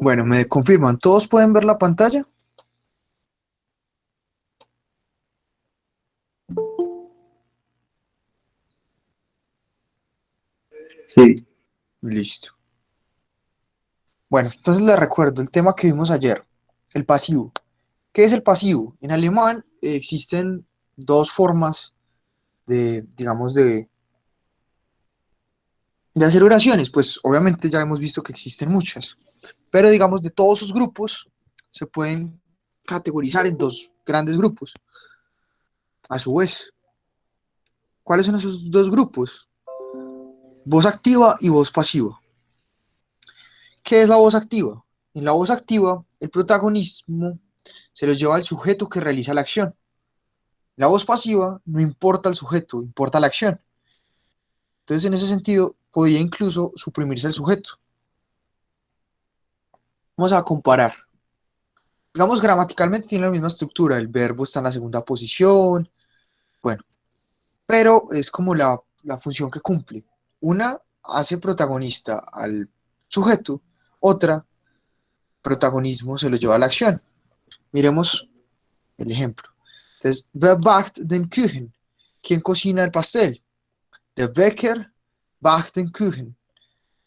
Bueno, me confirman, ¿todos pueden ver la pantalla? Sí, Listo. Bueno, entonces les recuerdo el tema que vimos ayer, el pasivo. ¿Qué es el pasivo? En alemán existen dos formas de, digamos, de hacer oraciones. Pues obviamente ya hemos visto que existen muchas, pero digamos de todos esos grupos se pueden categorizar en dos grandes grupos. A su vez, ¿cuáles son esos dos grupos? Voz activa y voz pasiva. ¿Qué es la voz activa? En la voz activa, el protagonismo se lo lleva al sujeto que realiza la acción. La voz pasiva no importa el sujeto, importa la acción. Entonces, en ese sentido, podría incluso suprimirse el sujeto. Vamos a comparar. Digamos, gramaticalmente tiene la misma estructura. El verbo está en la segunda posición. Bueno, pero es como la función que cumple. Una hace protagonista al sujeto, otra protagonismo se lo lleva a la acción. Miremos el ejemplo. Entonces, wer backt den Kuchen? ¿Quién cocina el pastel? Der Bäcker backt den Kuchen.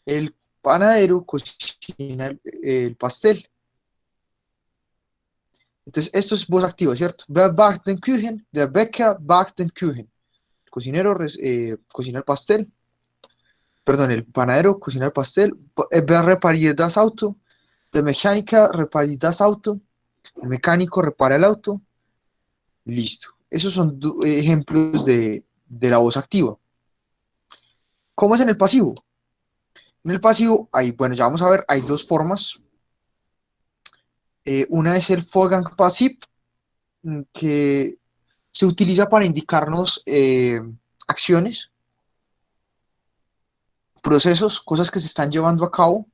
El panadero cocina el pastel. Entonces, esto es voz activa, ¿cierto? Wer backt den Kuchen? Der Bäcker backt den Kuchen. El cocinero cocina el pastel. Perdón, el panadero cocina el pastel. Wer repariert das Auto? Der Mechaniker repariert das Auto. El mecánico repara el auto. Listo. Esos son ejemplos de la voz activa. ¿Cómo es en el pasivo? En el pasivo, hay, bueno, ya vamos a ver, hay dos formas. Una es el Vorgang Passiv, que se utiliza para indicarnos acciones, procesos, cosas que se están llevando a cabo,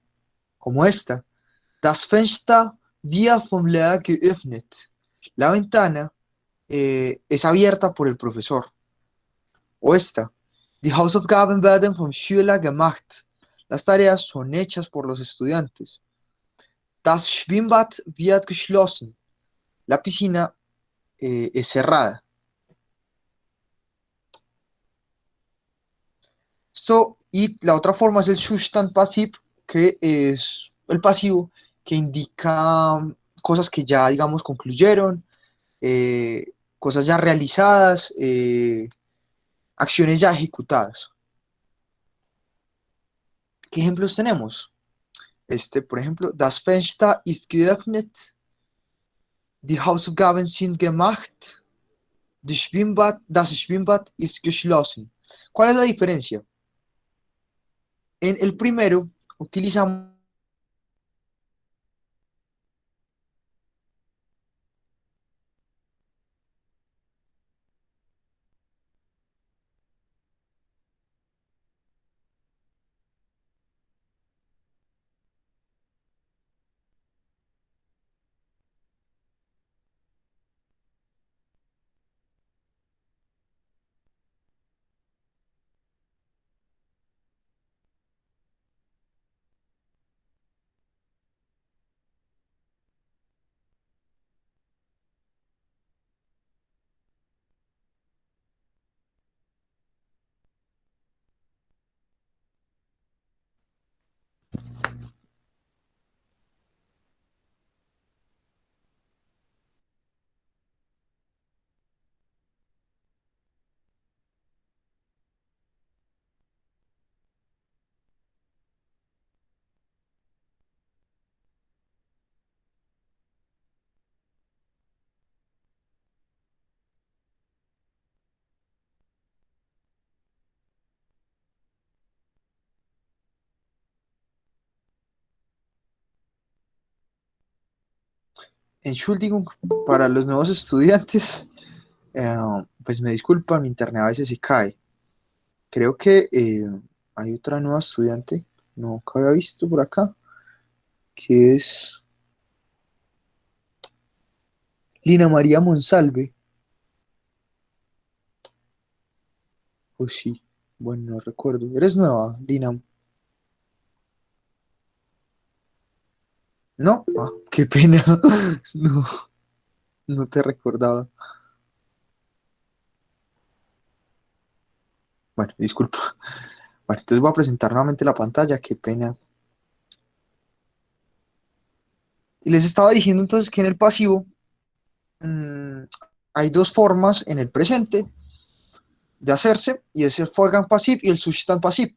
como esta. Das Fenster wird vom Lehrer geöffnet. La ventana es abierta por el profesor. O esta. Die Hausaufgaben werden vom Schüler gemacht. Las tareas son hechas por los estudiantes. Das Schwimmbad wird geschlossen. La piscina es cerrada. Esto, y la otra forma es el Zustand Passiv, que es el pasivo que indica cosas que ya, digamos, concluyeron, cosas ya realizadas, acciones ya ejecutadas. ¿Qué ejemplos tenemos? Este, por ejemplo, das Fenster ist geöffnet, die Hausaufgaben sind gemacht, das Schwimmbad ist geschlossen. ¿Cuál es la diferencia? En el primero utilizamos Entschuldigung para los nuevos estudiantes. Eh, pues me disculpan, mi internet a veces se cae. Creo que hay otra nueva estudiante, no que había visto por acá, que es Lina María Monsalve. O sí, bueno, no recuerdo. ¿Eres nueva, Lina? ¿No? Ah, qué pena. No, no te recordaba. Bueno, disculpa. Bueno, entonces voy a presentar nuevamente la pantalla, qué pena. Y les estaba diciendo entonces que en el pasivo mm, hay dos formas en el presente de hacerse, y es el foregone passive y el subjunctive passive.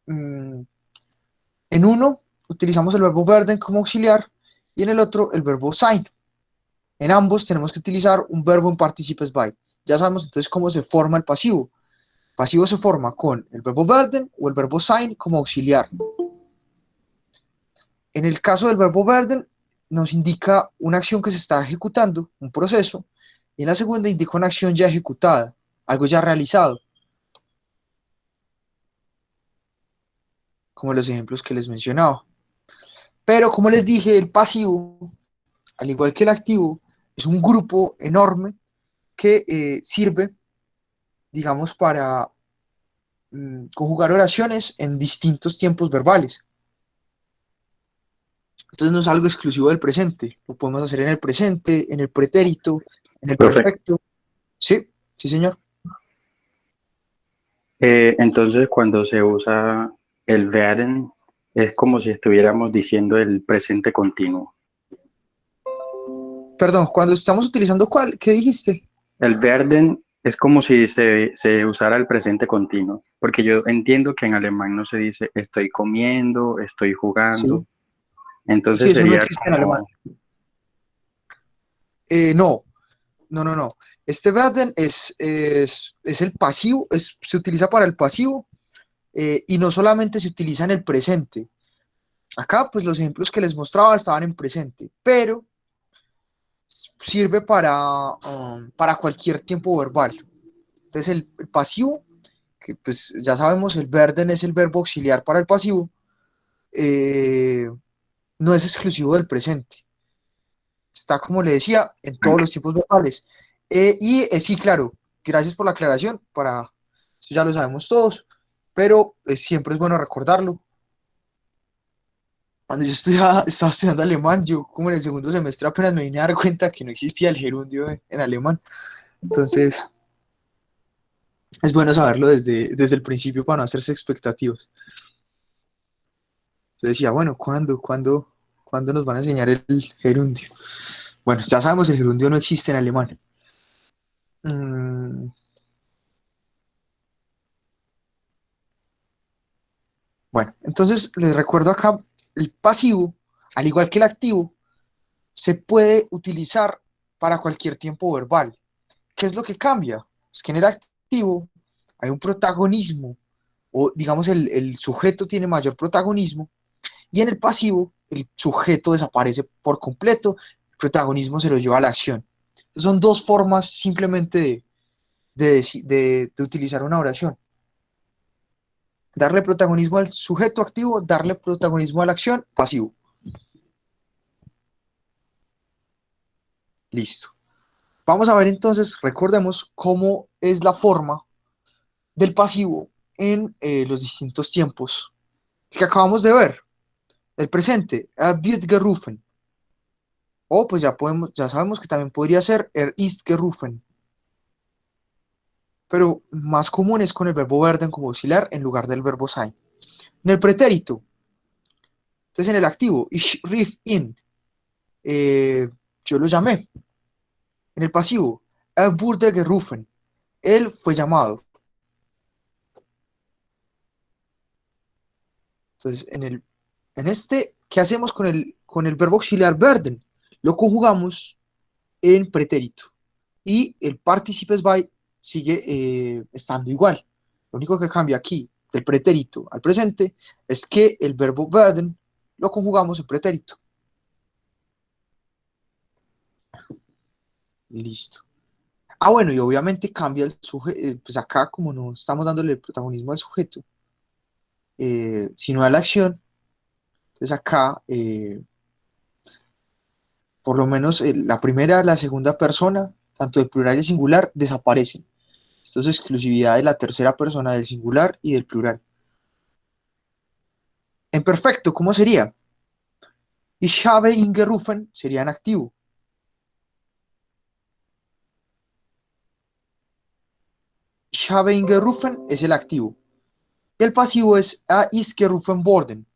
Mm, en uno utilizamos el verbo werden como auxiliar y en el otro el verbo sein. En ambos tenemos que utilizar un verbo en participes by. Ya sabemos entonces cómo se forma el pasivo. El pasivo se forma con el verbo werden o el verbo sein como auxiliar. En el caso del verbo werden, nos indica una acción que se está ejecutando, un proceso, y en la segunda indica una acción ya ejecutada, algo ya realizado, como los ejemplos que les mencionaba. Pero como les dije, el pasivo, al igual que el activo, es un grupo enorme que sirve, digamos, para conjugar oraciones en distintos tiempos verbales. Entonces no es algo exclusivo del presente, lo podemos hacer en el presente, en el pretérito, en el Profe, perfecto. Sí, sí, señor. entonces cuando se usa el werden es como si estuviéramos diciendo el presente continuo. Perdón, cuando estamos utilizando ¿cuál? ¿Qué dijiste? El werden es como si se usara el presente continuo, porque yo entiendo que en alemán no se dice estoy comiendo, estoy jugando, Sí, entonces sí, eso no sería existe en alemán. como, No, no, no, no. Este werden es el pasivo, se utiliza para el pasivo y no solamente se utiliza en el presente. Acá, pues los ejemplos que les mostraba estaban en presente, pero sirve para cualquier tiempo verbal. Entonces, el pasivo, que pues ya sabemos, el werden es el verbo auxiliar para el pasivo, eh, no es exclusivo del presente. Está, como le decía, en todos los tiempos verbales. Sí, claro, gracias por la aclaración, eso ya lo sabemos todos, pero siempre es bueno recordarlo. Cuando yo estaba estudiando alemán, yo como en el segundo semestre apenas me vine a dar cuenta que no existía el gerundio en alemán. Entonces, es bueno saberlo desde el principio para no hacerse expectativas. Yo decía, bueno, ¿cuándo nos van a enseñar el gerundio? Bueno, ya sabemos, el gerundio no existe en alemán. Mm, bueno, entonces les recuerdo acá, el pasivo, al igual que el activo, se puede utilizar para cualquier tiempo verbal. ¿Qué es lo que cambia? Es que en el activo hay un protagonismo, o digamos el sujeto tiene mayor protagonismo, y en el pasivo el sujeto desaparece por completo, el protagonismo se lo lleva a la acción. Entonces, son dos formas simplemente de utilizar una oración. Darle protagonismo al sujeto activo, darle protagonismo a la acción pasivo. Listo. Vamos a ver entonces, recordemos cómo es la forma del pasivo en los distintos tiempos que acabamos de ver. El presente, er wird gerufen. O pues ya sabemos que también podría ser ist gerufen. Pero más común es con el verbo werden como auxiliar en lugar del verbo sein. En el pretérito, entonces en el activo, ich rief ihn, yo lo llamé. En el pasivo, er wurde gerufen, él fue llamado. Entonces, ¿qué hacemos con el verbo auxiliar werden? Lo conjugamos en pretérito y el participes by sigue estando igual. Lo único que cambia aquí del pretérito al presente es que el verbo werden lo conjugamos en pretérito. Listo. Ah, bueno, y obviamente cambia el sujeto, pues acá como no estamos dándole el protagonismo al sujeto, sino a la acción, entonces acá por lo menos la primera, la segunda persona, tanto del plural y singular, desaparecen. Esto es exclusividad de la tercera persona del singular y del plural. En perfecto, ¿cómo sería? Ich habe ihn gerufen sería en activo. Ich habe ihn gerufen es el activo. El pasivo es er ist gerufen worden.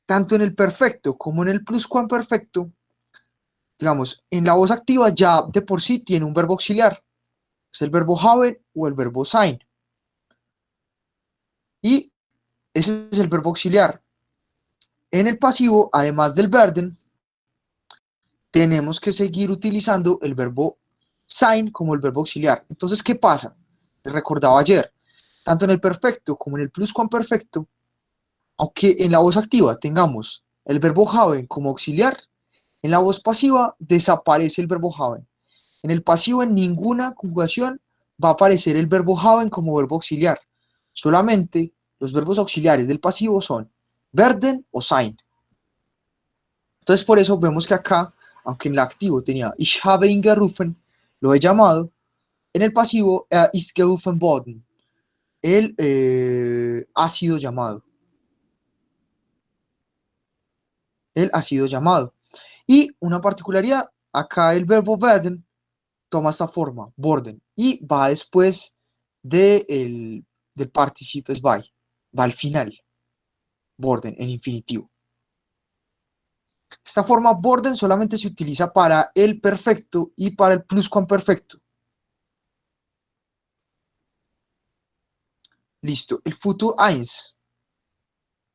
Tanto en el perfecto como en el pluscuamperfecto, digamos, en la voz activa ya de por sí tiene un verbo auxiliar. Es el verbo haben o el verbo sein. Y ese es el verbo auxiliar. En el pasivo, además del werden, tenemos que seguir utilizando el verbo sein como el verbo auxiliar. Entonces, ¿qué pasa? Les recordaba ayer, tanto en el perfecto como en el pluscuamperfecto, aunque en la voz activa tengamos el verbo haben como auxiliar, en la voz pasiva desaparece el verbo haben. En el pasivo, en ninguna conjugación va a aparecer el verbo haben como verbo auxiliar. Solamente los verbos auxiliares del pasivo son werden o sein. Entonces, por eso vemos que acá, aunque en el activo tenía ich habe ihn gerufen, lo he llamado, en el pasivo ist gerufen worden. Él ha sido llamado. Él ha sido llamado. Y una particularidad, acá el verbo werden toma esta forma, worden, y va después del participes by, va al final, worden, en infinitivo. Esta forma worden solamente se utiliza para el perfecto y para el pluscuamperfecto. Listo, el futuro eins.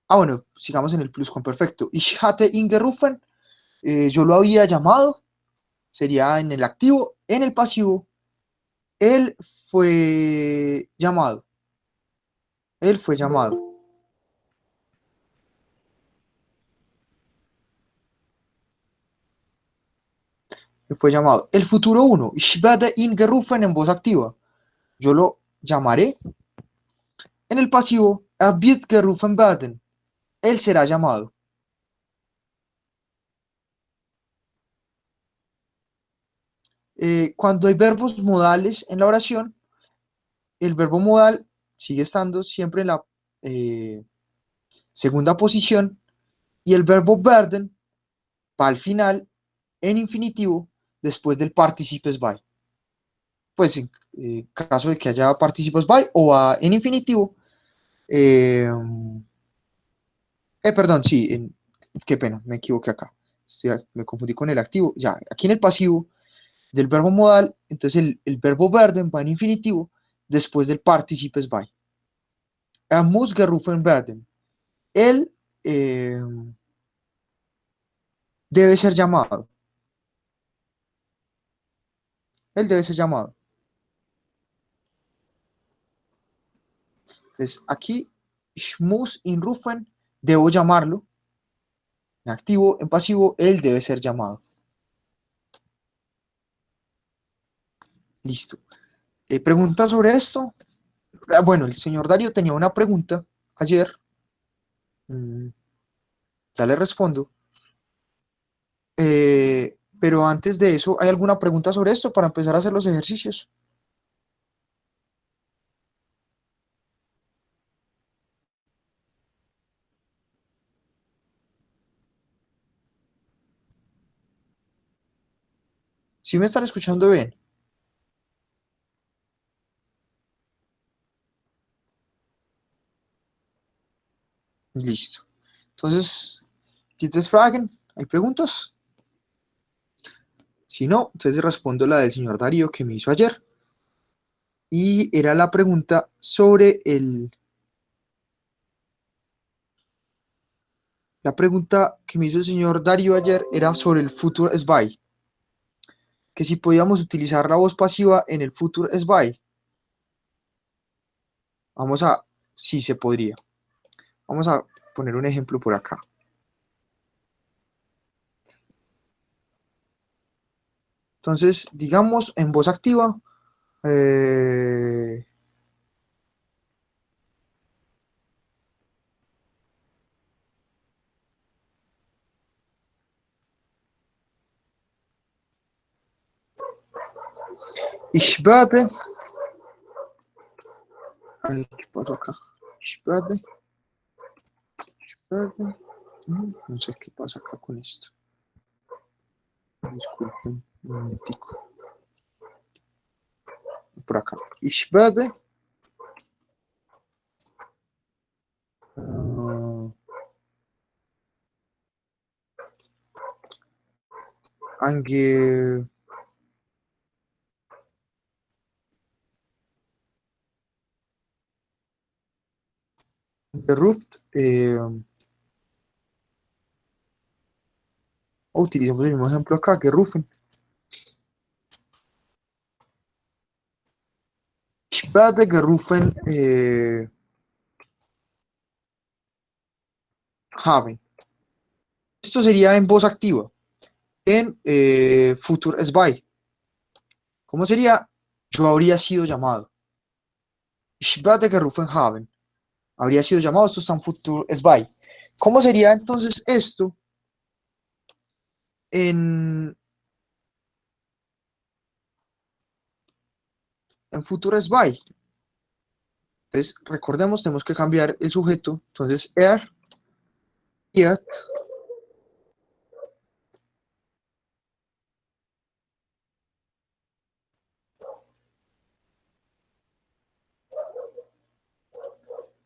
Bueno, sigamos en el pluscuamperfecto. Ich hatte ihn gerufen, yo lo había llamado, sería en el activo. En el pasivo, él fue llamado. Él fue llamado. Él fue llamado. El futuro 1. Ich werde ihn gerufen en voz activa. Yo lo llamaré. En el pasivo, er wird gerufen werden. Él será llamado. Cuando hay verbos modales en la oración, el verbo modal sigue estando siempre en la segunda posición y el verbo werden va al final en infinitivo después del participes by. Pues en caso de que haya participes by o va en infinitivo. Perdón, sí, qué pena, me equivoqué acá. Sí, me confundí con el activo. Ya, aquí en el pasivo del verbo modal, entonces el verbo werden va en infinitivo después del participes by. Er muss gerufen werden. Él debe ser llamado. Él debe ser llamado. Entonces aquí, ich muss ihn rufen, debo llamarlo. En activo, en pasivo, él debe ser llamado. Listo. ¿Preguntas sobre esto? Bueno, el señor Darío tenía una pregunta ayer. Ya le respondo. Pero antes de eso, ¿hay alguna pregunta sobre esto para empezar a hacer los ejercicios? ¿Sí me están escuchando bien? Listo. Entonces, ¿quieres fragen? ¿Hay preguntas? Si no, entonces respondo la del señor Darío que me hizo ayer. Y era la pregunta sobre La pregunta que me hizo el señor Darío ayer era sobre el future SBY. Que si podíamos utilizar la voz pasiva en el future SBY. Vamos a, sí se podría. Vamos a poner un ejemplo por acá. Entonces, digamos en voz activa, ich werde, ¿qué pasó acá? Ich werde, No sé qué pasa acá con esto. Disculpen, un momentico. Por acá. Ich werde ange Ruft, utilicemos el mismo ejemplo acá, que rufen. Ich werde gerufen haben. Esto sería en voz activa. En Futur Zwei. ¿Cómo sería? Yo habría sido llamado. Ich werde gerufen haben. Habría sido llamado, esto está en Futur Zwei. ¿Cómo sería entonces esto en Futur Zwei? Entonces, recordemos, tenemos que cambiar el sujeto. Entonces, wird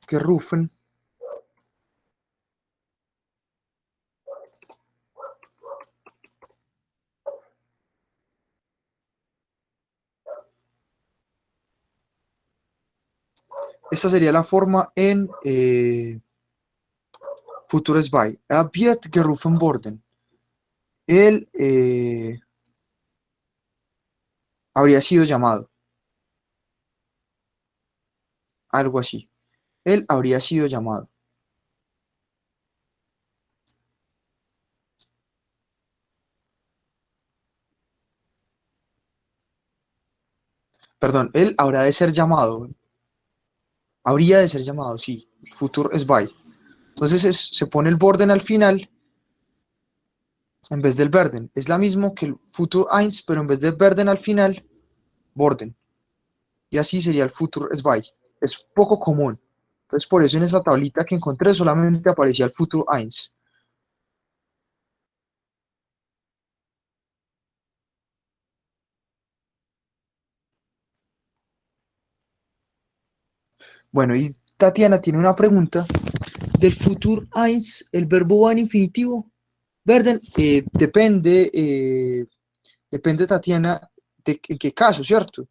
gerufen esta sería la forma en Futur Zwei. Wird gerufen worden. Él habría sido llamado. Algo así. Él habría sido llamado. Perdón, él habrá de ser llamado. Habría de ser llamado, sí. Futur Zwei. Entonces se pone el Borden al final en vez del Werden. Es la mismo que el Futur Eins, pero en vez de Werden al final, Borden. Y así sería el Futur Zwei. Es poco común. Entonces por eso en esa tablita que encontré solamente aparecía el Futur Eins. Bueno, y Tatiana tiene una pregunta. Del Futur Eins, ¿el verbo va en infinitivo? Werden, depende, Tatiana, de en qué caso, ¿cierto?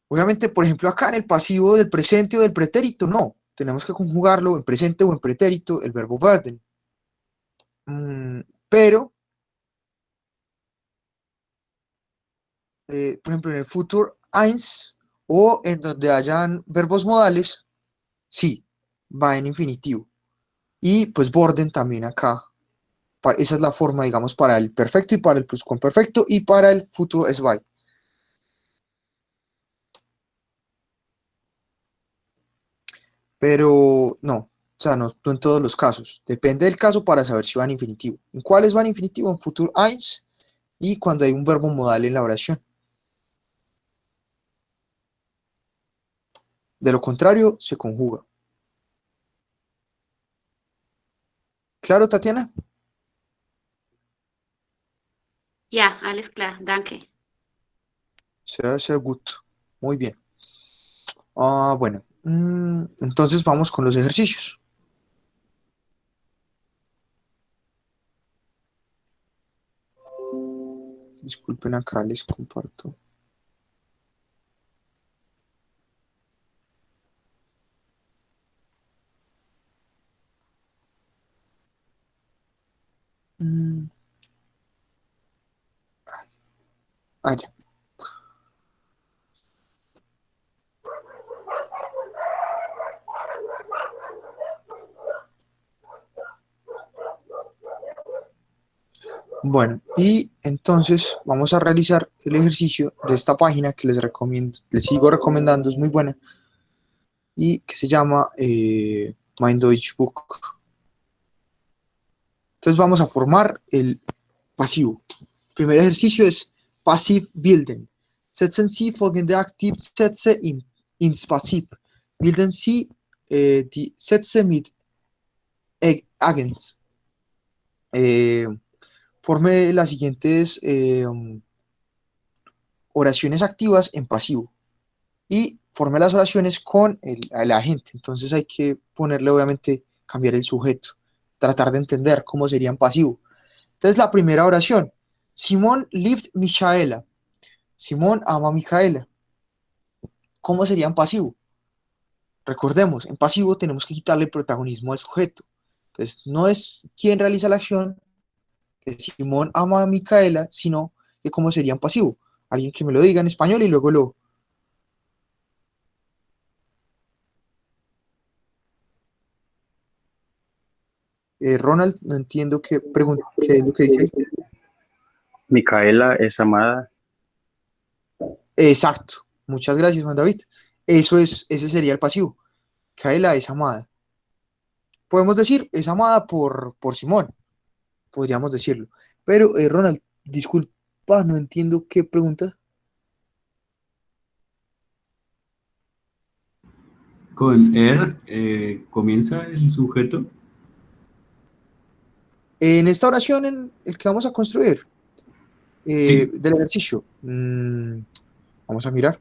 Obviamente, por ejemplo, acá en el pasivo del presente o del pretérito, no. Tenemos que conjugarlo en presente o en pretérito, el verbo werden. Pero, por ejemplo, en el Futur Eins o en donde hayan verbos modales, sí, va en infinitivo. Y pues borden también acá. Esa es la forma, digamos, para el perfecto y para el pluscuamperfecto y para el futuro SY. Pero no, o sea, no en todos los casos. Depende del caso para saber si va en infinitivo. ¿En cuáles va en infinitivo? En futuro eins y cuando hay un verbo modal en la oración. De lo contrario, se conjuga. ¿Claro, Tatiana? Ja, alles klar, danke. Sehr gut. Muy bien. Bueno, entonces vamos con los ejercicios. Disculpen, acá les comparto. Ya. Bueno, y entonces vamos a realizar el ejercicio de esta página que les recomiendo, les sigo recomendando, es muy buena, y que se llama Mein Deutsch Book. Entonces vamos a formar el pasivo. El primer ejercicio es Passiv bilden. Setzen Sie folgende Aktivsätze ins Passiv. Bilden Sie die Sätze mit agents. Eh, Forme las siguientes oraciones activas en pasivo y forme las oraciones con el agente. Entonces hay que ponerle, obviamente, cambiar el sujeto, tratar de entender cómo sería en pasivo. Entonces la primera oración, Simón lived Michaela. Simón ama a Micaela. ¿Cómo sería en pasivo? Recordemos, en pasivo tenemos que quitarle el protagonismo al sujeto. Entonces no es quien realiza la acción, que Simón ama a Micaela, sino que cómo sería en pasivo. Alguien que me lo diga en español y luego lo... Ronald, no entiendo qué es lo que dice ahí. Micaela es amada. Exacto. Muchas gracias, Juan David. Ese sería el pasivo. Micaela es amada. Podemos decir, es amada por Simón, podríamos decirlo. Pero, Ronald, disculpa, no entiendo qué pregunta. Con comienza el sujeto. En esta oración, en el que vamos a construir, Sí, del ejercicio, vamos a mirar.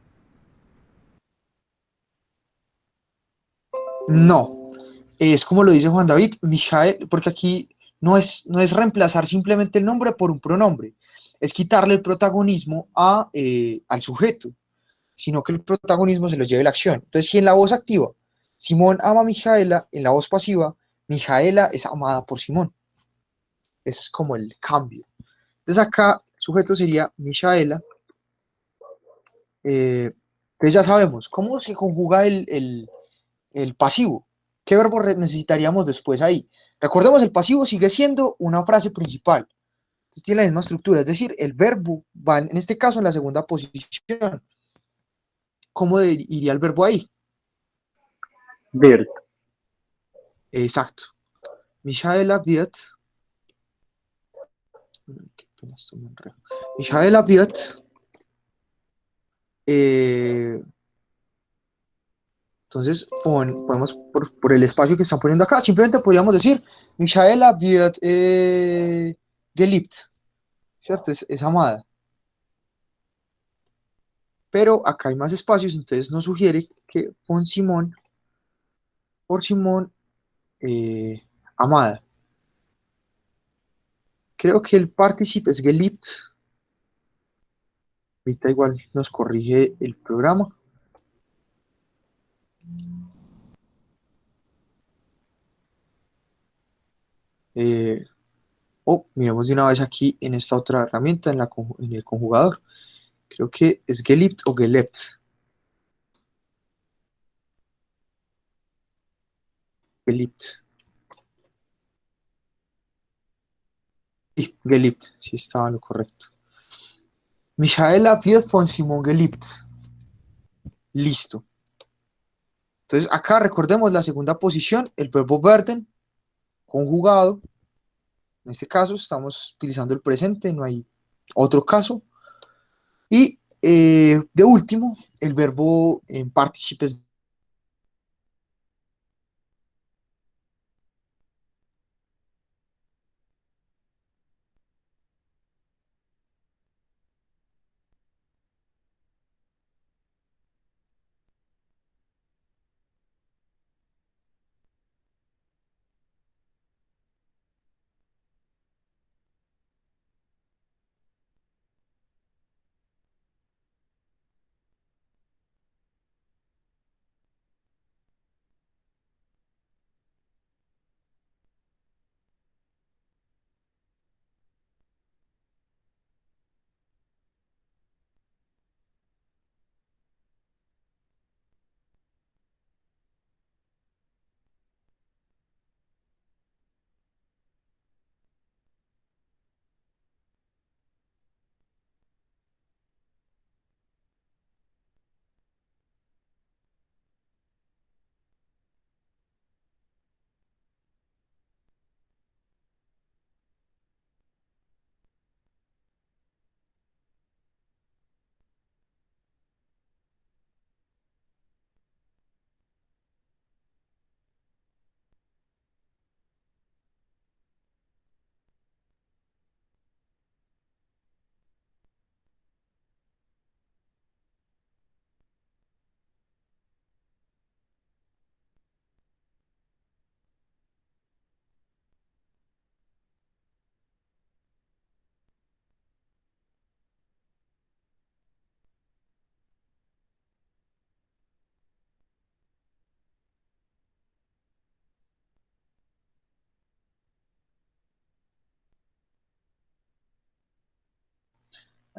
No, es como lo dice Juan David, Mijael, porque aquí no es reemplazar simplemente el nombre por un pronombre, es quitarle el protagonismo al sujeto, sino que el protagonismo se lo lleve la acción. Entonces, si en la voz activa Simón ama a Mijaela, en la voz pasiva, Mijaela es amada por Simón. Ese es como el cambio. Entonces acá el sujeto sería Michaela. Entonces ya sabemos cómo se conjuga el pasivo. ¿Qué verbo necesitaríamos después ahí? Recordemos, el pasivo sigue siendo una frase principal. Entonces tiene la misma estructura, es decir, el verbo va en este caso en la segunda posición. ¿Cómo iría el verbo ahí? Dirt. Exacto. Michaela wird. Qué pena, esto me enredo. Michaela wird. eh, Entonces, podemos, por el espacio que están poniendo acá, simplemente podríamos decir, Michaela wird geliebt, ¿cierto? Es amada. Pero acá hay más espacios, entonces nos sugiere que por Simón, eh, amada. Creo que el partícipe es geliebt. Ahorita igual nos corrige el programa. Eh, miremos de una vez aquí en esta otra herramienta, en el conjugador. Creo que es geliebt o gelebt. Geliebt. Sí, geliebt, sí estaba lo correcto. Michaela wird von Simon geliebt. Listo. Entonces, acá recordemos la segunda posición, el verbo werden, conjugado. En este caso, estamos utilizando el presente, no hay otro caso. Y de último, el verbo en partícipes.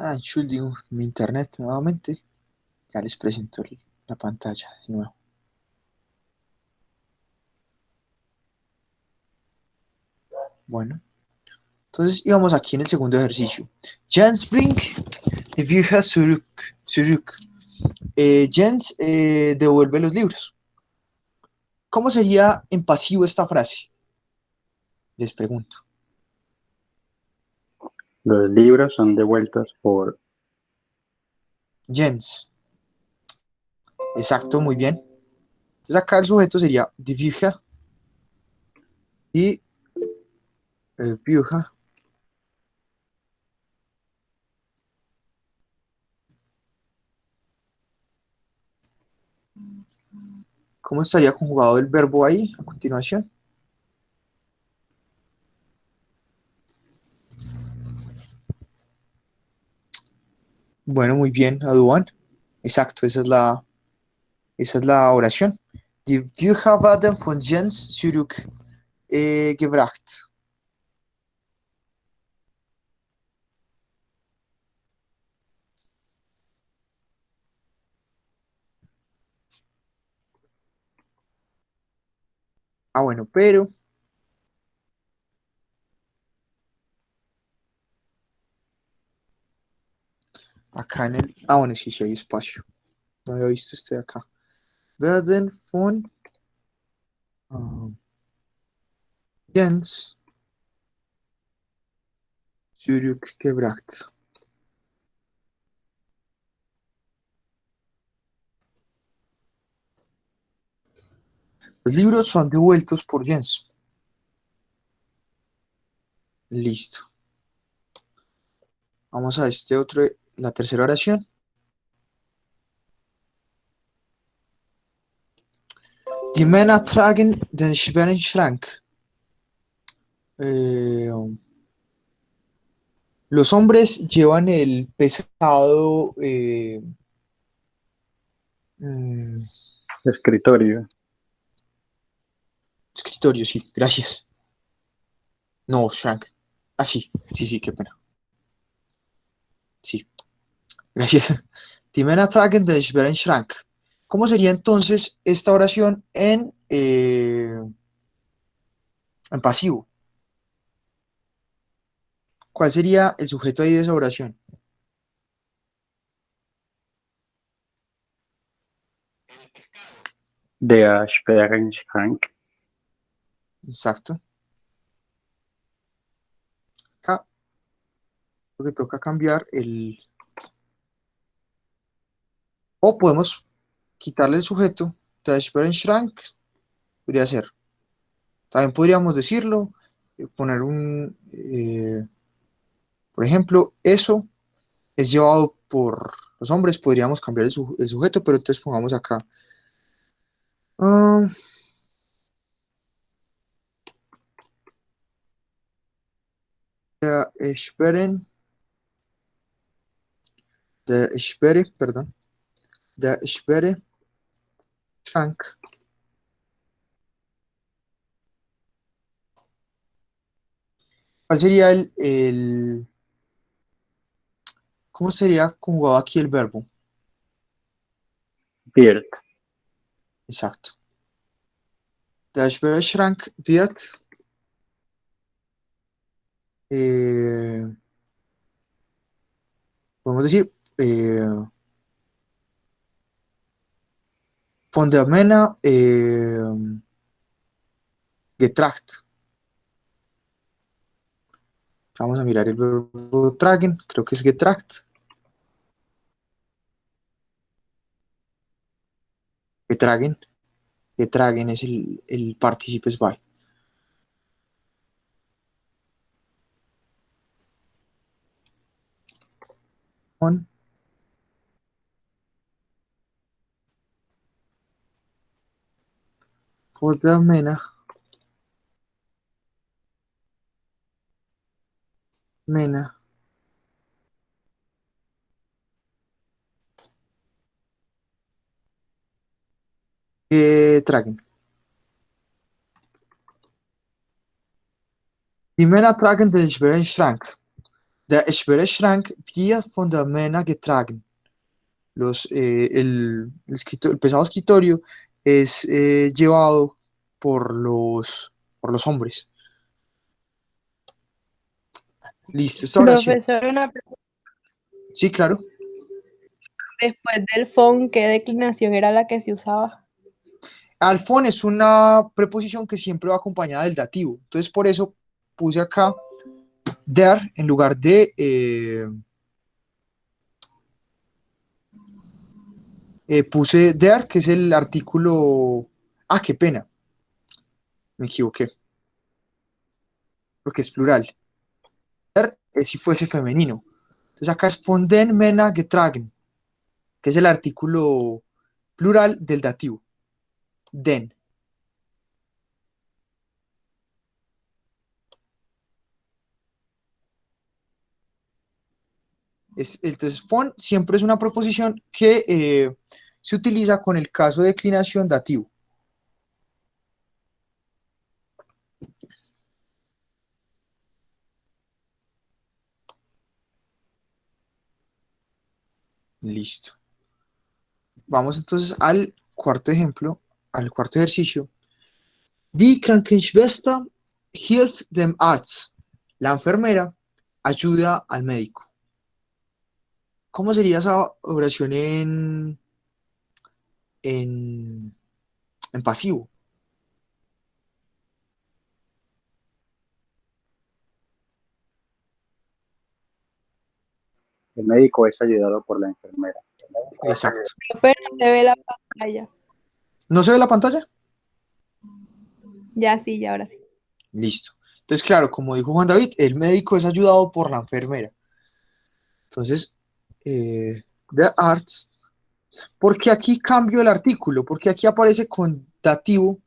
Entschuldigung, mi internet nuevamente. Ya les presento la pantalla de nuevo. Bueno, entonces íbamos aquí en el segundo ejercicio. Jens bringt die Bücher zurück. Jens devuelve los libros. ¿Cómo sería en pasivo esta frase? Les pregunto. Los libros son devueltos por Jens. Exacto, muy bien. Entonces acá el sujeto sería die Bücher y Bücher. ¿Cómo estaría conjugado el verbo ahí a continuación? Bueno, muy bien, Aduan. Exacto, esa es la oración. Die Bücher werden von Jens zurück gebracht. Bueno, pero acá en el... bueno, sí, sí hay espacio. No había visto este de acá. Werden von Jens zurückgebracht. Los libros son devueltos por Jens. Listo. Vamos a este otro, la tercera oración. Die Männer tragen den schweren Schrank. Los hombres llevan el pesado mm, escritorio. escritorio, sí, gracias. No, Schrank. Sí, sí, sí, qué pena. Sí, gracias. Die Männer tragen den schweren Schrank. ¿Cómo sería entonces esta oración en pasivo? ¿Cuál sería el sujeto ahí de esa oración? Der schweren Schrank. Exacto. Acá lo que toca cambiar o podemos quitarle el sujeto. Der schweren Schrank podría ser. También podríamos decirlo, poner por ejemplo, eso es llevado por los hombres, podríamos cambiar el sujeto, pero entonces pongamos acá. ah, esperen, perdón, espere, Frank. ¿Cuál sería cómo sería conjugado aquí el verbo? Wird. Exacto. Der Schrank wird podemos decir von der Männer getracht. Vamos a mirar el verbo tragen, creo que es getracht. Getragen, getragen es el partícipe by. Von der Männer getragen. Die Männer tragen den schweren Schrank. Der schwere Schrank wird von der Männer getragen. El pesado escritorio es llevado por los hombres. Listo, esta oración. Profesor, Sí, claro. después del FON, ¿qué declinación era la que se usaba? Alfón es una preposición que siempre va acompañada del dativo. Entonces, por eso puse acá der en lugar de puse der, que es el artículo. Ah, qué pena. Me equivoqué. Porque es plural. Der es si fuese femenino. Entonces acá es von den Männer getragen, que es el artículo plural del dativo. Den. Entonces, von siempre es una proposición que se utiliza con el caso de declinación dativo. Listo. Vamos entonces al cuarto ejemplo, al cuarto ejercicio. Die Krankenschwester hilft dem Arzt. La enfermera ayuda al médico. ¿Cómo sería esa oración en, en pasivo? El médico es ayudado por la enfermera. Exacto. Profe, no se ve la pantalla. ¿No se ve la pantalla? Ya sí, ya ahora sí. Listo. Entonces, claro, como dijo Juan David, el médico es ayudado por la enfermera. Entonces, the Arzt. ¿Por qué aquí cambio el artículo? Porque aquí aparece con dativo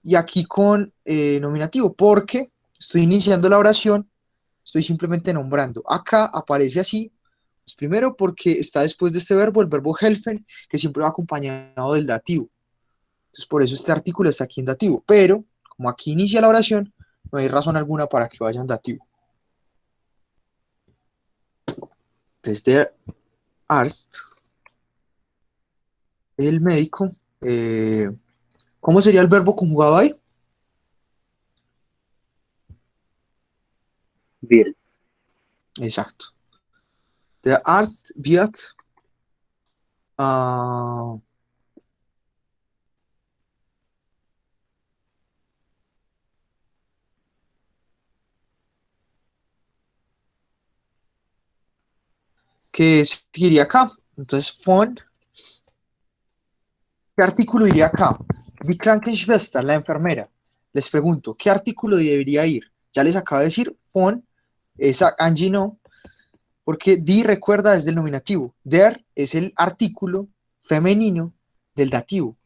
y aquí con nominativo. Porque estoy iniciando la oración, estoy simplemente nombrando. Acá aparece así. Pues primero porque está después de este verbo, el verbo helfen, que siempre va acompañado del dativo. Entonces, por eso este artículo está aquí en dativo. Pero, como aquí inicia la oración, no hay razón alguna para que vaya en dativo. Entonces, der Arzt, el médico. ¿Cómo sería el verbo conjugado ahí? Wird. Exacto. Der Arzt wird ah, ¿qué seguiría acá? Entonces, von, ¿qué artículo iría acá? Die Krankenschwester, la enfermera. Les pregunto, ¿qué artículo debería ir? Ya les acabo de decir, von, esa Angie no, porque die recuerda es del nominativo. Der es el artículo femenino del dativo.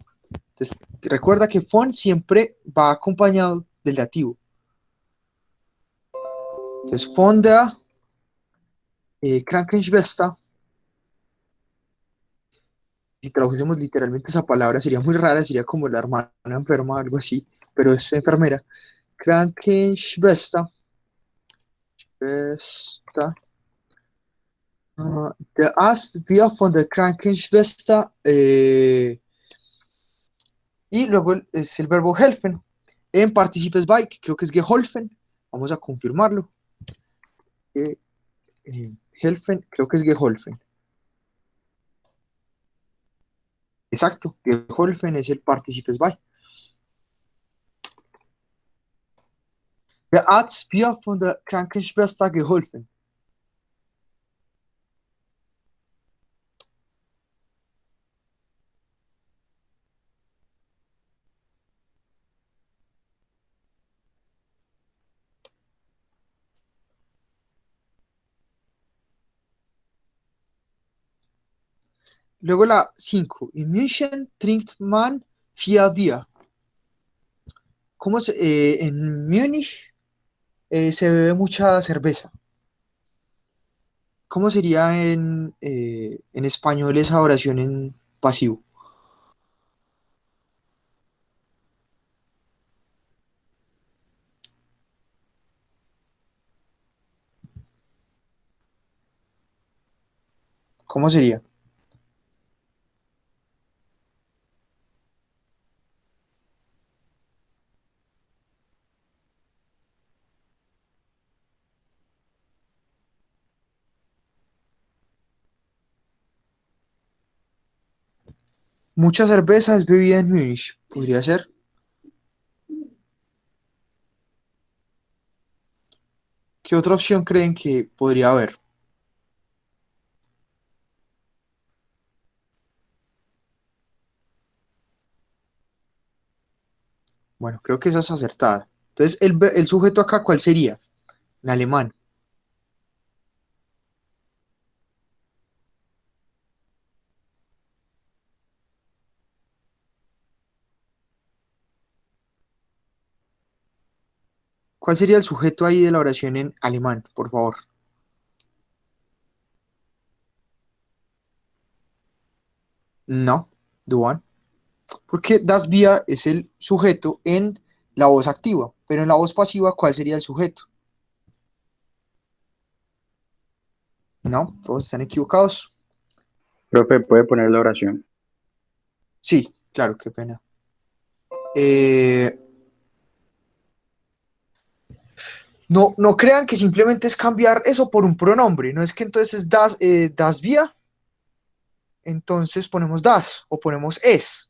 Entonces, recuerda que von siempre va acompañado del dativo. Entonces, von der Krankenschwester, si traducimos literalmente esa palabra, sería muy rara, sería como la hermana enferma, algo así, pero es enfermera. Krankenschwester, Schwester, der Arzt wird von der Krankenschwester, y luego es el verbo helfen, en participes by, que creo que es geholfen, vamos a confirmarlo. Eh, helfen, creo que es geholfen. Exacto, geholfen es el participes by. Der Arzt wird von der Krankenschwester geholfen. Luego la 5. In München trinkt man viel Bier. En Múnich se bebe mucha cerveza. ¿Cómo sería en español esa oración en pasivo? ¿Cómo sería? Mucha cerveza es bebida en Múnich. Podría ser. ¿Qué otra opción creen que podría haber? Bueno, creo que esa es acertada. Entonces, el sujeto acá, ¿cuál sería? En alemán. ¿Cuál sería el sujeto ahí de la oración en alemán, por favor? No, Duan. Porque das Bier es el sujeto en la voz activa, pero en la voz pasiva, ¿cuál sería el sujeto? No, todos están equivocados. Profe, ¿puede poner la oración? Sí, claro, qué pena. Eh, no, no crean que simplemente es cambiar eso por un pronombre. No es que entonces das Bier, entonces ponemos das o ponemos es.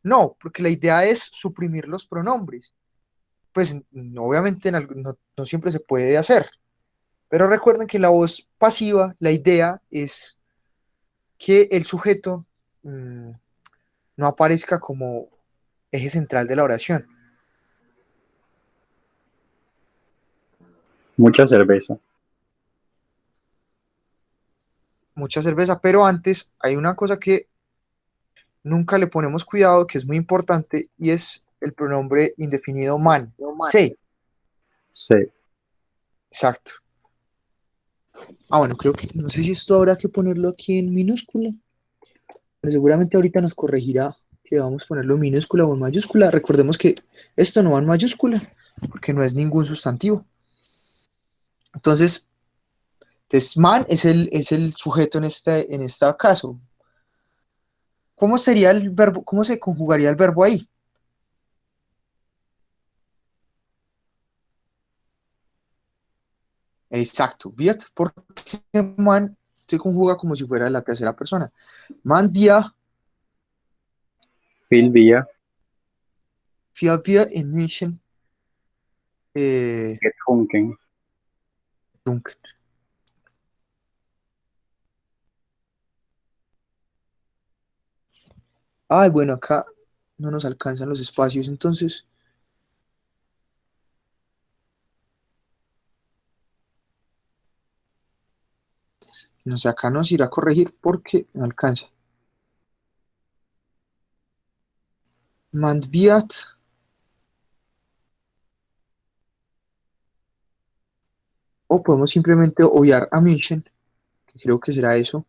No, porque la idea es suprimir los pronombres. Pues obviamente no siempre se puede hacer. Pero recuerden que la voz pasiva, la idea es que el sujeto no aparezca como eje central de la oración. Mucha cerveza. Mucha cerveza, pero antes hay una cosa que nunca le ponemos cuidado, que es muy importante, y es el pronombre indefinido man. Se, Sí. exacto. Ah, bueno, creo que, no sé si esto habrá que ponerlo aquí en minúscula, pero seguramente ahorita nos corregirá que vamos a ponerlo en minúscula o en mayúscula. Recordemos que esto no va en mayúscula, porque no es ningún sustantivo. Entonces, man es el sujeto en este caso. ¿Cómo sería el verbo? ¿Cómo se conjugaría el verbo ahí? Exacto, wird, porque man se conjuga como si fuera la tercera persona. Man wir Viel Bier, viel Bier in München getrunken. getrunken. Ay, bueno, acá no nos alcanzan los espacios, entonces, no sé, acá nos irá a corregir porque no alcanza. Man wird, o podemos simplemente obviar a München, que creo que será eso.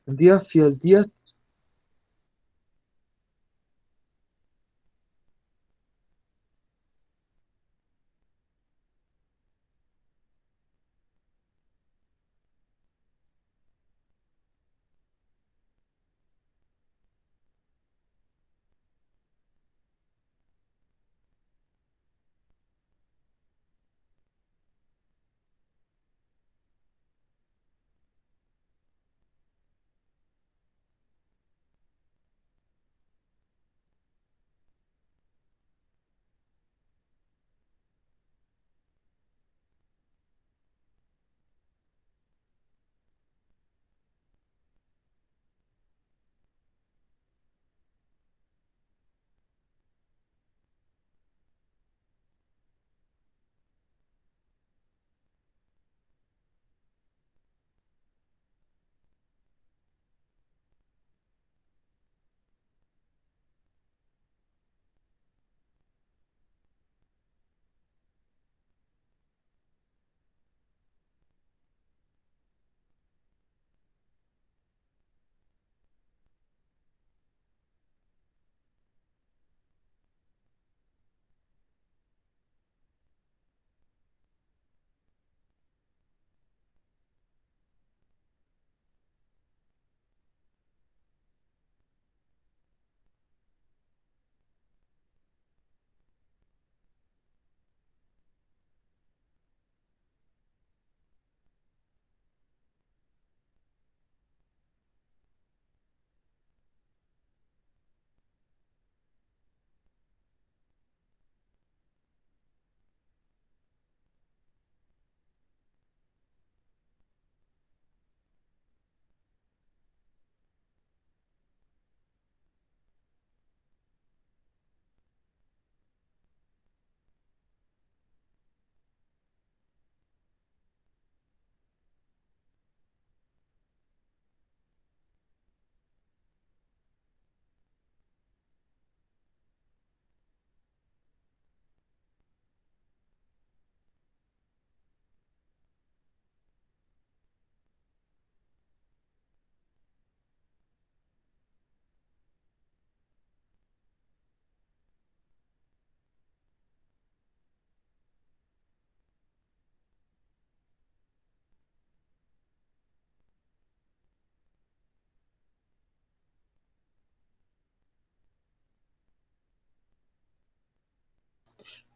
Man wird, viel Bier.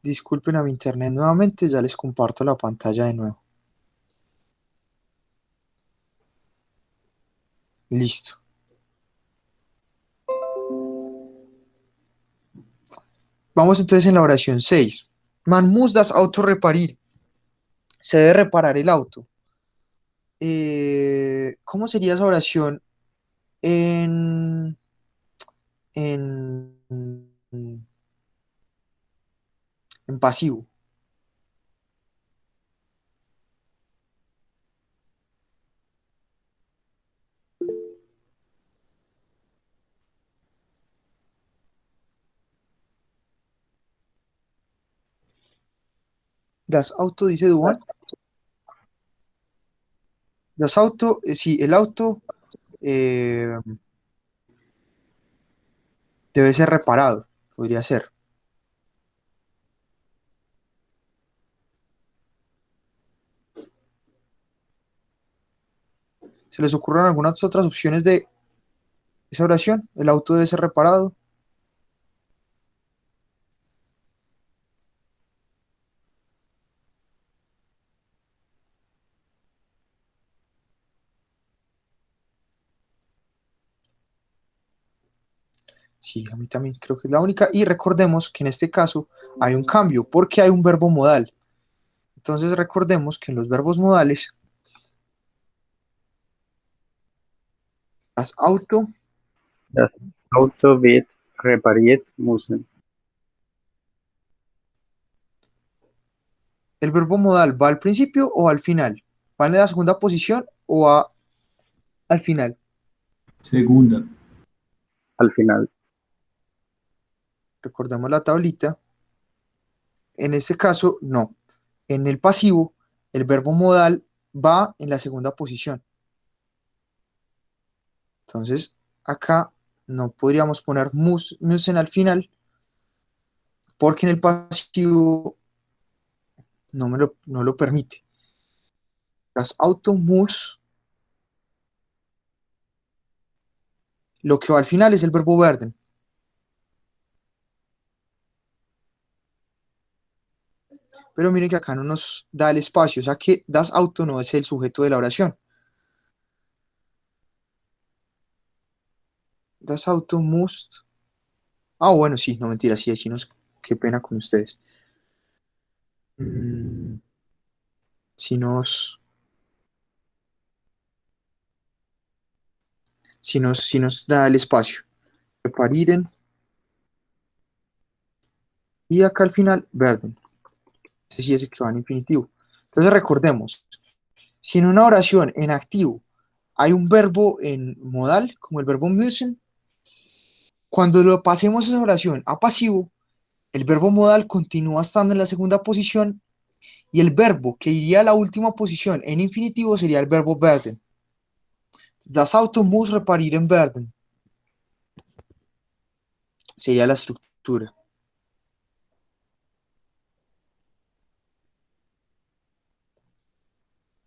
Disculpen a mi internet nuevamente, ya les comparto la pantalla de nuevo. Listo. Vamos entonces en la oración 6. Man muss das Auto reparieren. Se debe reparar el auto. ¿Cómo sería esa oración en, en, en pasivo? Das Auto dice Duan. Das Auto, sí, el auto eh, debe ser reparado, podría ser. ¿Se les ocurren algunas otras opciones de esa oración? El auto debe ser reparado. Sí, a mí también creo que es la única. Y recordemos que en este caso hay un cambio porque hay un verbo modal. Entonces recordemos que en los verbos modales, das Auto, Das Auto wird repariert müssen. el verbo modal va al principio o al final. ¿Va en la segunda posición o va al final? Segunda. Al final. Recordemos la tablita. En este caso, no. En el pasivo, el verbo modal va en la segunda posición. Entonces, acá no podríamos poner müssen al final porque en el pasivo no lo permite. Das Auto muss, lo que va al final es el verbo werden. Pero miren que acá no nos da el espacio, o sea que das Auto no es el sujeto de la oración. Das Auto muss. Ah, bueno, sí, no mentira, sí, así nos. Qué pena con ustedes. Mm, si nos, si nos da el espacio. Reparieren. Y acá al final, werden. Este sí es el que va en infinitivo. Entonces recordemos, si en una oración en activo hay un verbo en modal, como el verbo müssen, cuando lo pasemos esa oración a pasivo, el verbo modal continúa estando en la segunda posición y el verbo que iría a la última posición en infinitivo sería el verbo werden. Das Auto muss reparieren werden. Sería la estructura.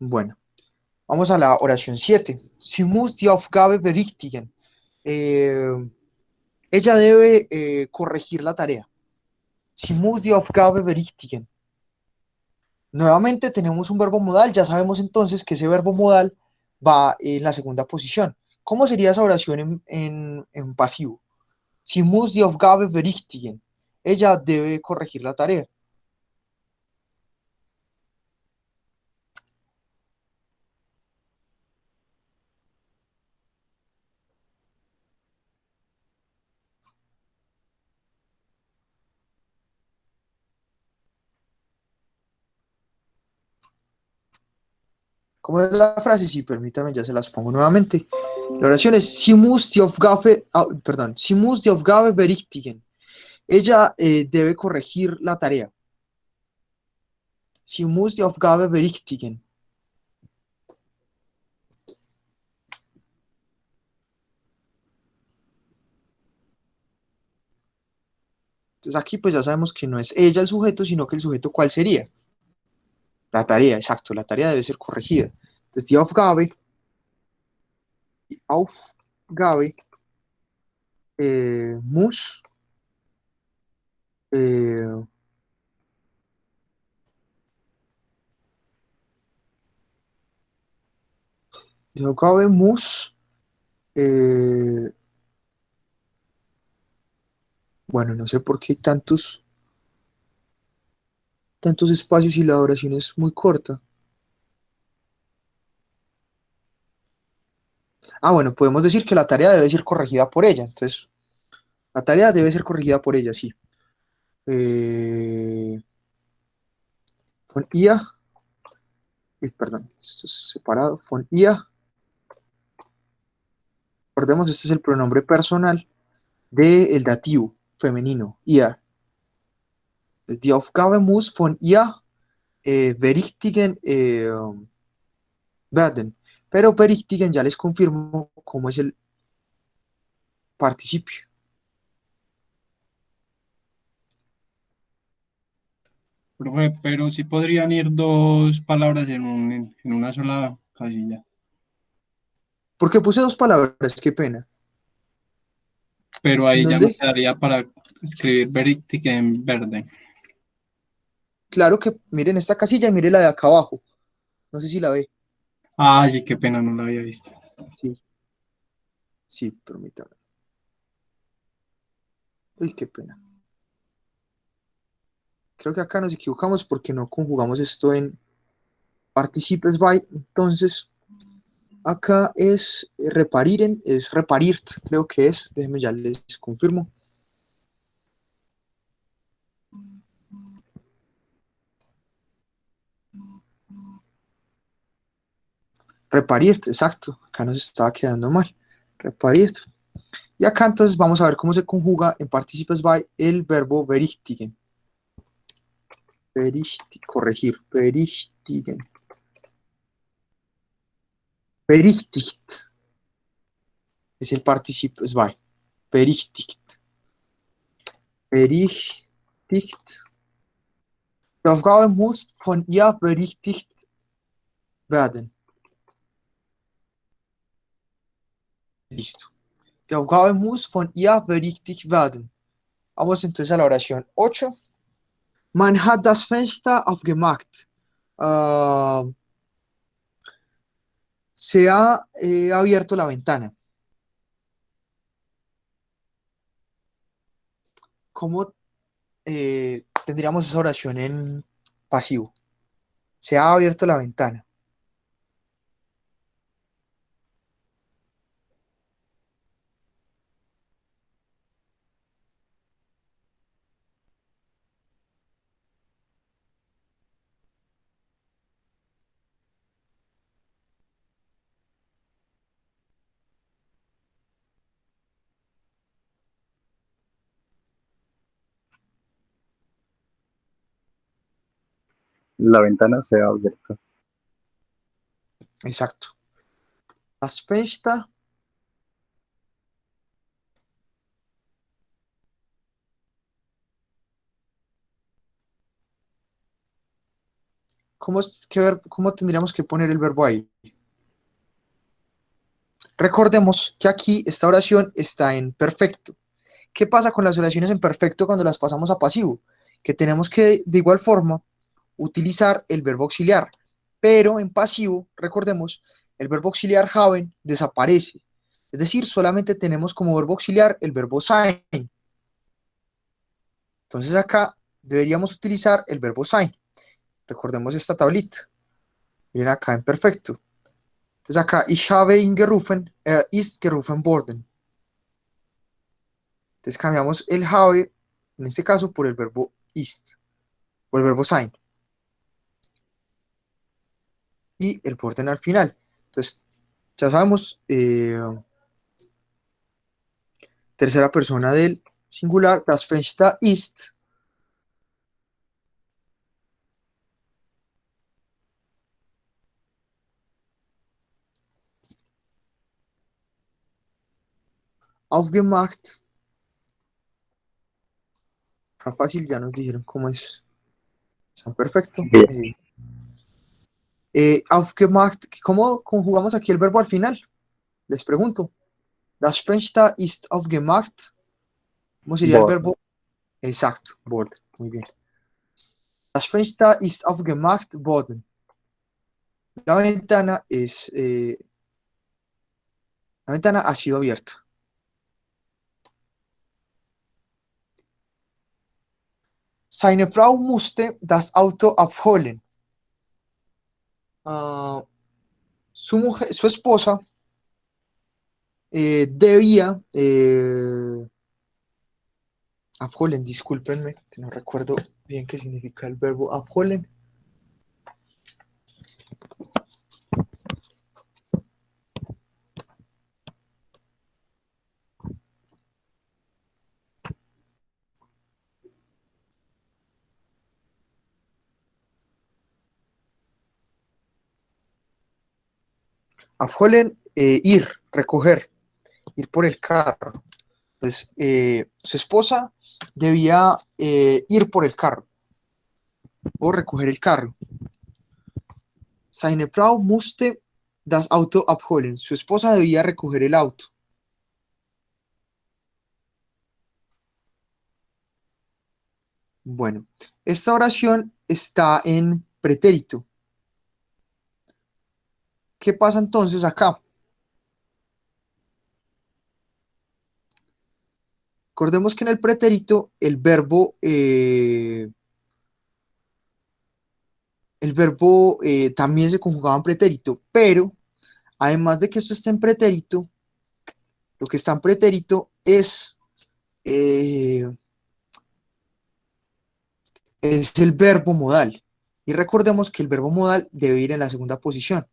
Bueno, vamos a la oración 7. Sie muss die Aufgabe berichtigen. Ella debe corregir la tarea. Sie muss die Aufgabe berichtigen. Nuevamente tenemos un verbo modal, ya sabemos entonces que ese verbo modal va en la segunda posición. ¿Cómo sería esa oración en pasivo? Sie muss die Aufgabe berichtigen. Ella debe corregir la tarea. ¿Cómo es la frase? Sí, permítame, ya se las pongo nuevamente. La oración es Sie muss die Aufgabe, perdón, Sie muss die Aufgabe berichtigen. Ella debe corregir la tarea. Sie muss die Aufgabe berichtigen. Entonces aquí pues ya sabemos que no es ella el sujeto, sino que el sujeto ¿cuál sería? La tarea, exacto, la tarea debe ser corregida. Entonces die Aufgabe muss Die Aufgabe muss, bueno, no sé por qué hay tantos espacios y la oración es muy corta. Ah, bueno, podemos decir que la tarea debe ser corregida por ella. Entonces, la tarea debe ser corregida por ella, sí. Von ihr, perdón, esto es separado. Von ihr, recordemos, este es el pronombre personal del dativo femenino, ihr. Die Aufgabe muss von ihr berichtigen werden. Pero berichtigen ya les confirmo cómo es el participio. Profe, pero sí podrían ir dos palabras en una sola casilla. Porque puse dos palabras, qué pena. Pero ahí ya no ¿Dónde? quedaría para escribir Veritic en verde. Claro que miren esta casilla y miren la de acá abajo. No sé si la ve. Ay, qué pena, no la había visto. Sí, sí, permítame. Uy, qué pena. Creo que acá nos equivocamos porque no conjugamos esto en participes by. Entonces, acá es repariren, es reparirt, creo que es. Déjenme ya les confirmo. Reparirt, exacto. Acá nos estaba quedando mal. Reparirt. Y acá entonces vamos a ver cómo se conjuga en participes by el verbo berichtigen. Corregir, berichtigen. Berichtigt es el participes by. Berichtigt. Berichtigt. Die Aufgabe muss von ihr berichtigt werden. Listo. Die Aufgabe muss von ihr berichtigt werden. Vamos entonces a la oración 8. Man hat das Fenster aufgemacht. Se ha abierto la ventana. ¿Cómo tendríamos esa oración en pasivo? Se ha abierto la ventana. La ventana se ha abierto. Exacto. Das Fenster ¿cómo tendríamos que poner el verbo ahí? Recordemos que aquí esta oración está en perfecto. ¿Qué pasa con las oraciones en perfecto cuando las pasamos a pasivo? Que tenemos que, de igual forma, utilizar el verbo auxiliar. Pero en pasivo, recordemos, el verbo auxiliar haben desaparece. Es decir, solamente tenemos como verbo auxiliar el verbo sein. Entonces acá deberíamos utilizar el verbo sein. Recordemos esta tablita. Miren acá en perfecto. Entonces acá, ich habe ihn gerufen, ist gerufen worden. Entonces cambiamos el have, en este caso, por el verbo ist, por el verbo sein. Y el worden al final. Entonces, ya sabemos, tercera persona del singular, das Fenster ist. Aufgemacht. Está fácil, ya nos dijeron cómo es. Está perfecto. Aufgemacht, ¿cómo conjugamos aquí el verbo al final? Les pregunto. Das Fenster ist aufgemacht. ¿Cómo sería el verbo? Exacto, worden. Muy bien. Das Fenster ist aufgemacht worden. La ventana es La ventana ha sido abierta. Seine Frau musste das Auto abholen. Su esposa debía abholen, discúlpenme, que no recuerdo bien qué significa el verbo abholen. Abholen, ir, recoger, ir por el carro. Entonces, su esposa debía ir por el carro o recoger el carro. Seine Frau musste das Auto abholen. Su esposa debía recoger el auto. Bueno, esta oración está en pretérito. ¿Qué pasa entonces acá? Recordemos que en el pretérito el verbo también se conjugaba en pretérito, pero además de que esto esté en pretérito, lo que está en pretérito eh, es el verbo modal. Y recordemos que el verbo modal debe ir en la segunda posición.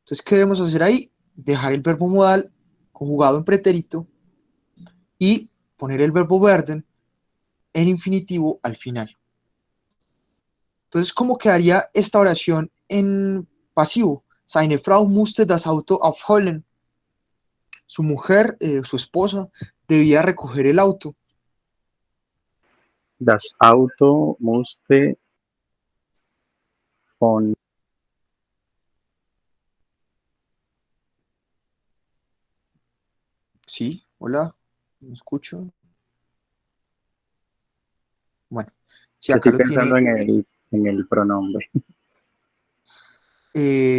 Entonces, ¿qué debemos hacer ahí? Dejar el verbo modal conjugado en pretérito y poner el verbo werden en infinitivo al final. Entonces, ¿cómo quedaría esta oración en pasivo? Seine Frau musste das Auto abholen. Su mujer, su esposa, debía recoger el auto. Das Auto musste von Sí, hola, ¿me escucho? Bueno, si Yo acá estoy lo tiene, pensando en el pronombre.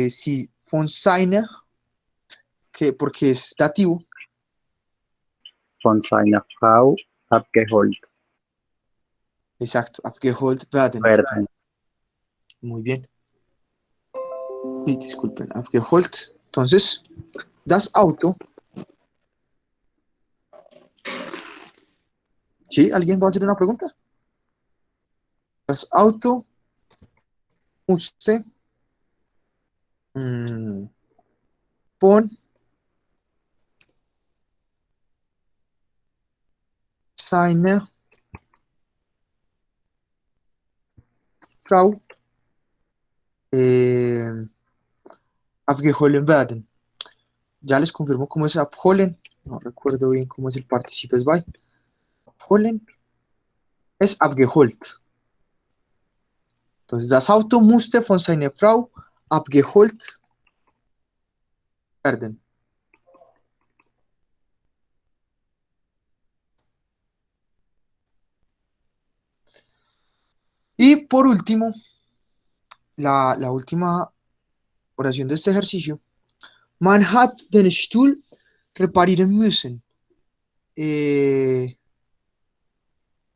si von seine, que porque es dativo, Von seiner Frau abgeholt exacto, abgeholt werden. werden. Muy bien. Sí, disculpen, abgeholt. Entonces, das Auto. ¿Sí? ¿Alguien va a hacer una pregunta? Das Auto musste von seiner Frau abgeholt werden. Ya les confirmo cómo es abholen. No recuerdo bien cómo es el participio by. Abholen es abgeholt. Entonces, das Auto musste von seiner Frau abgeholt werden. Y por último, la última oración de este ejercicio. Man hat den Stuhl reparieren müssen.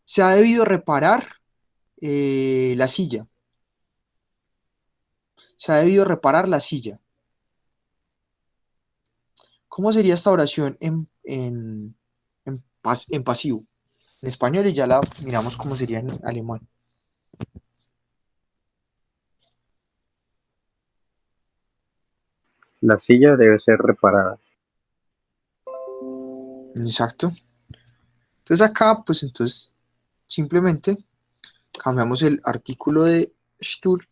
Se ha debido reparar la silla. Se ha debido reparar la silla. ¿Cómo sería esta oración en pasivo? En español y ya la miramos cómo sería en alemán. La silla debe ser reparada. Exacto. Entonces acá, pues entonces simplemente cambiamos el artículo de Stuhl,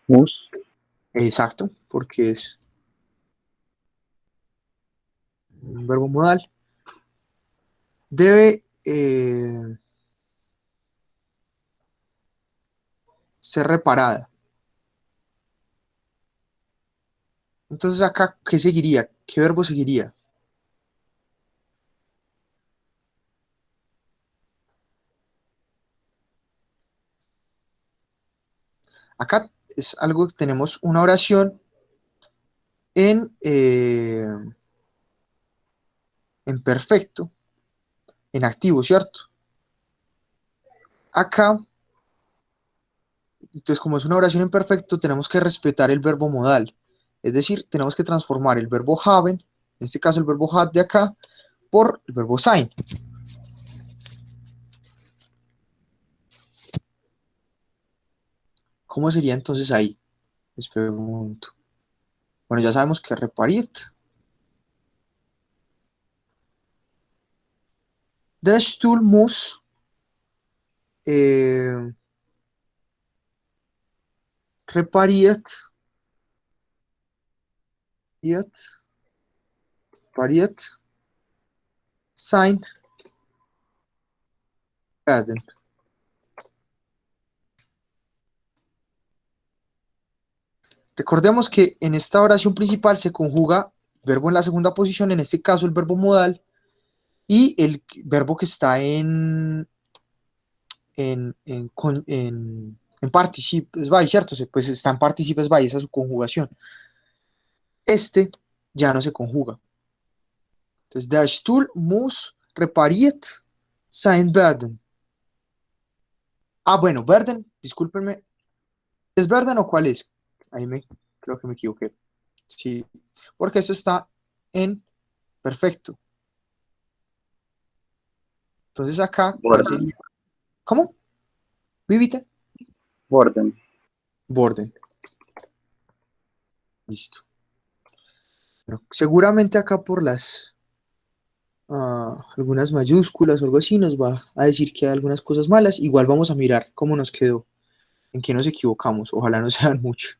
Muss exacto, porque es un verbo modal. Debe ser reparada. Entonces acá, ¿qué seguiría? ¿Qué verbo seguiría? Acá es algo, tenemos una oración en perfecto, en activo, ¿cierto? Acá, entonces como es una oración en perfecto, tenemos que respetar el verbo modal. Es decir, tenemos que transformar el verbo haben, en este caso el verbo had de acá, por el verbo sein. ¿Cómo sería entonces ahí? Les pregunto. Bueno, ya sabemos que repariert. Der Stuhl muss repariert, repariert sein werden. Recordemos que en esta oración principal se conjuga el verbo en la segunda posición, en este caso el verbo modal, y el verbo que está en participes by, ¿cierto? Pues está en participes by, esa es su conjugación. Este ya no se conjuga. Entonces, der Stuhl muss repariert sein werden. Ah, bueno, werden, discúlpenme. ¿Es werden o cuál es? Ahí creo que me equivoqué. Sí, porque eso está en perfecto. Entonces acá, ¿cuál Borden. sería? ¿Cómo? ¿Vivite? Borden. Borden. Listo. Bueno, seguramente acá por algunas mayúsculas o algo así nos va a decir que hay algunas cosas malas. Igual vamos a mirar cómo nos quedó, en qué nos equivocamos. Ojalá no sean mucho.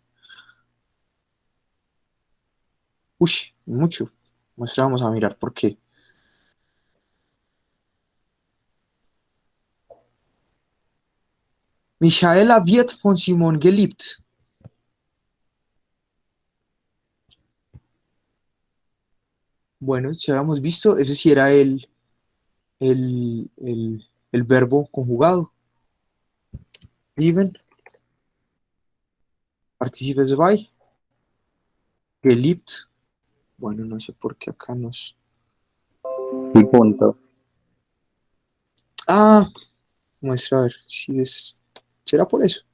Uy, mucho. Vamos a mirar por qué. Michaela wird von Simon geliebt. Bueno, si habíamos visto, ese sí era el verbo conjugado. Lieben, participes by, geliebt. Bueno, no sé por qué acá nos... Y punto. Ah, muestra a ver si ¿será por eso?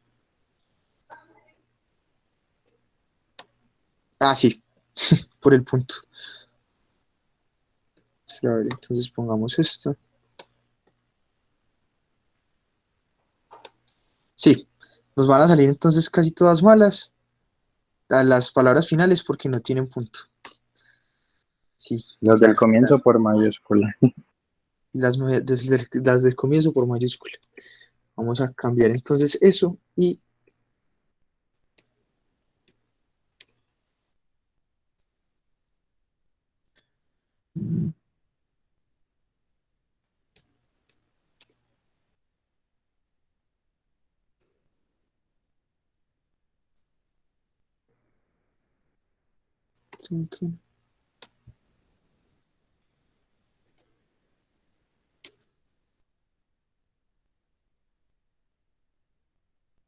Ah, sí, por el punto. A ver, entonces pongamos esto. Sí, nos van a salir entonces casi todas malas a las palabras finales porque no tienen punto. Sí, Los claro, del comienzo por mayúscula. desde el comienzo por mayúscula. Vamos a cambiar entonces eso y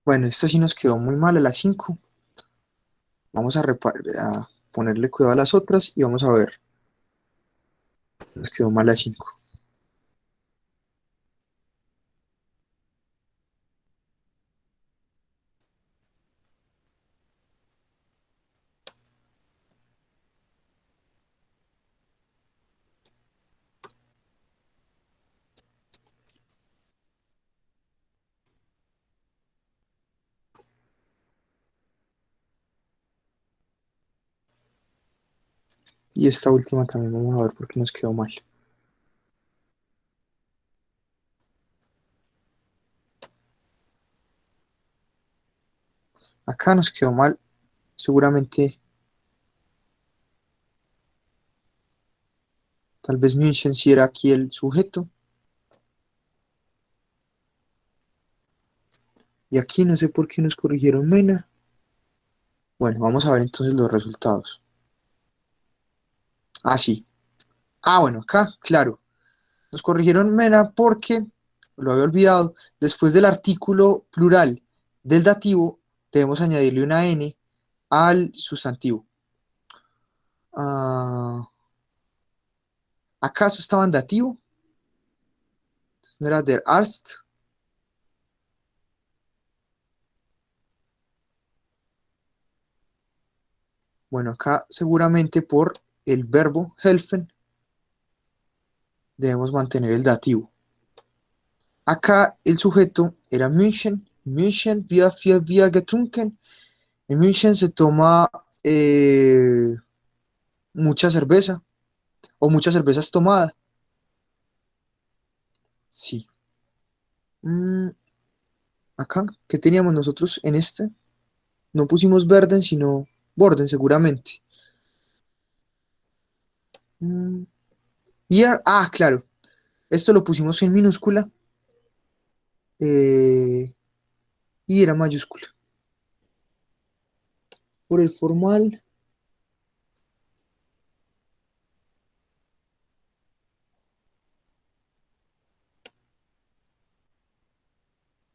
bueno, esta sí nos quedó muy mal a las 5. Vamos a ponerle cuidado a las otras y vamos a ver. Nos quedó mal a 5. Y esta última también vamos a ver por qué nos quedó mal. Acá nos quedó mal, seguramente, tal vez München sí era aquí el sujeto. Y aquí no sé por qué nos corrigieron Mena. Bueno, vamos a ver entonces los resultados. Ah, sí. Ah, bueno, acá, claro. Nos corrigieron Mena porque, lo había olvidado, después del artículo plural del dativo debemos añadirle una N al sustantivo. Ah, ¿acaso estaba en dativo? Entonces no era der Arzt. Bueno, acá seguramente por el verbo helfen debemos mantener el dativo. Acá el sujeto era München. München, wir getrunken. En München se toma mucha cerveza o muchas cervezas tomadas. Sí. Acá, ¿qué teníamos nosotros en este? No pusimos Verden, sino Borden, seguramente. Claro. Esto lo pusimos en minúscula y era mayúscula. Por el formal.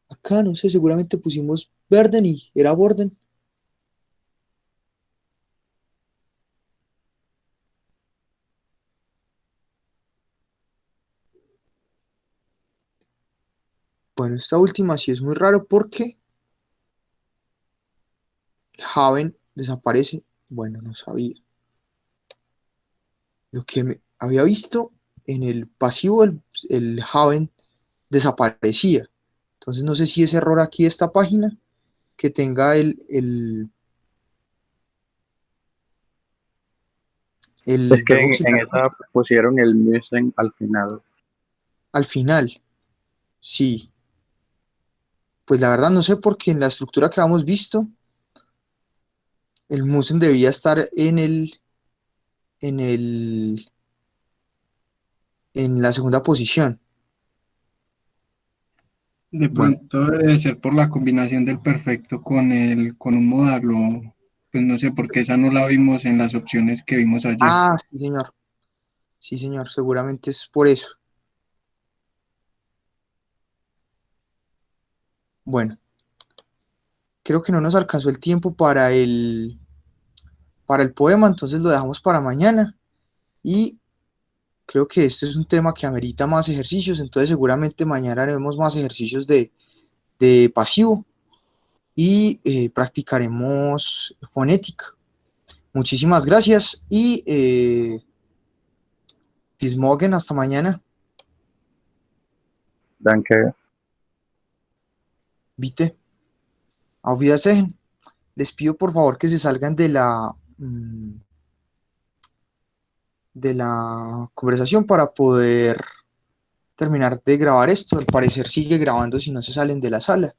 Acá, no sé, seguramente pusimos Verden y era Borden. Bueno, esta última sí es muy raro porque Haven desaparece. Bueno, no sabía. Lo que había visto en el pasivo, el Haven desaparecía. Entonces no sé si es error aquí de esta página que tenga Es el que verbo en auxiliar esa pusieron el müssen al final. al final. Sí, pues la verdad no sé porque en la estructura que habíamos visto, el müssen debía estar en el, en la segunda posición. De Bueno, pronto debe ser por la combinación del perfecto con un modal, o pues no sé, porque esa no la vimos en las opciones que vimos ayer. sí, señor. Sí, señor, seguramente es por eso. Bueno, creo que no nos alcanzó el tiempo para el poema, entonces lo dejamos para mañana. Y creo que este es un tema que amerita más ejercicios, entonces seguramente mañana haremos más ejercicios de pasivo y practicaremos fonética. Muchísimas gracias y bis morgen, hasta mañana. Danke. Bitte. Auf Wiedersehen. Les pido por favor que se salgan de la conversación para poder terminar de grabar esto. Al parecer sigue grabando si no se salen de la sala.